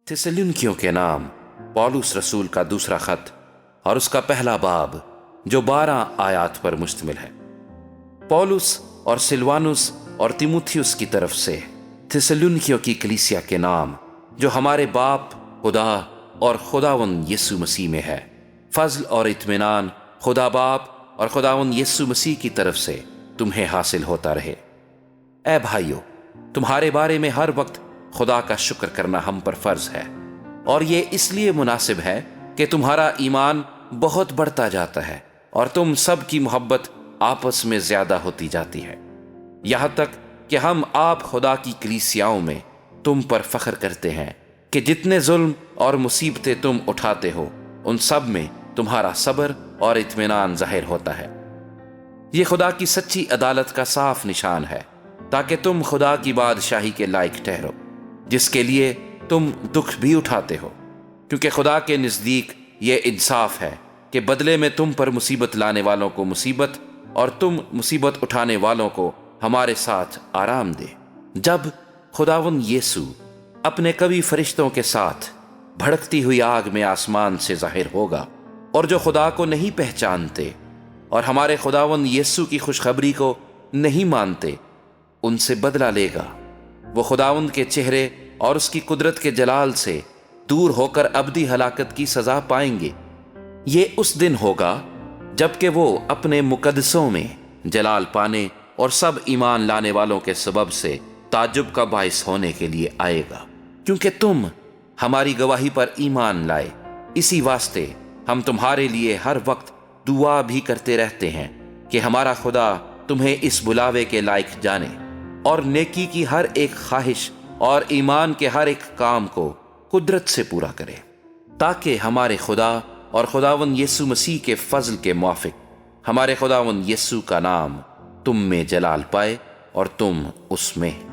थिस्सलुनीकियों के नाम पौलुस रसूल का दूसरा खत और उसका पहला बाब जो 12 आयात पर मुश्तमिल है। पौलुस और सिलवानुस और तीमुथियुस की तरफ से थिस्सलुनीकियों की कलीसिया के नाम जो हमारे बाप खुदा और खुदावन यीशु मसीह में है, फजल और इत्मीनान खुदा बाप और खुदावन यीशु मसीह की तरफ से तुम्हें हासिल होता रहे। ऐ भाइयों, तुम्हारे बारे में हर वक्त खुदा का शुक्र करना हम पर फर्ज है, और ये इसलिए मुनासिब है कि तुम्हारा ईमान बहुत बढ़ता जाता है और तुम सब की मोहब्बत आपस में ज्यादा होती जाती है, यहाँ तक कि हम आप खुदा की कलीसियाओं में तुम पर फख्र करते हैं कि जितने जुल्म और मुसीबतें तुम उठाते हो उन सब में तुम्हारा सब्र और इत्मीनान जाहिर होता है। ये खुदा की सच्ची अदालत का साफ निशान है, ताकि तुम खुदा की बादशाही के लायक ठहरो, जिसके लिए तुम दुख भी उठाते हो, क्योंकि खुदा के नज़दीक ये इंसाफ है कि बदले में तुम पर मुसीबत लाने वालों को मुसीबत और तुम मुसीबत उठाने वालों को हमारे साथ आराम दे। जब खुदावन यीशु अपने कवि फरिश्तों के साथ भड़कती हुई आग में आसमान से जाहिर होगा, और जो खुदा को नहीं पहचानते और हमारे खुदावन यीशु की खुशखबरी को नहीं मानते उनसे बदला लेगा। वो खुदावंद के चेहरे और उसकी कुदरत के जलाल से दूर होकर अबदी हलाकत की सजा पाएंगे। ये उस दिन होगा जबकि वो अपने मुकद्दसों में जलाल पाने और सब ईमान लाने वालों के सबब से ताज्जुब का बाइस होने के लिए आएगा, क्योंकि तुम हमारी गवाही पर ईमान लाए। इसी वास्ते हम तुम्हारे लिए हर वक्त दुआ भी करते रहते हैं कि हमारा खुदा तुम्हें इस बुलावे के लायक जाने और नेकी की हर एक ख्वाहिश और ईमान के हर एक काम को कुदरत से पूरा करे, ताकि हमारे खुदा और खुदावन यीशु मसीह के फजल के मुआफिक हमारे खुदावन यीशु का नाम तुम में जलाल पाए और तुम उसमें।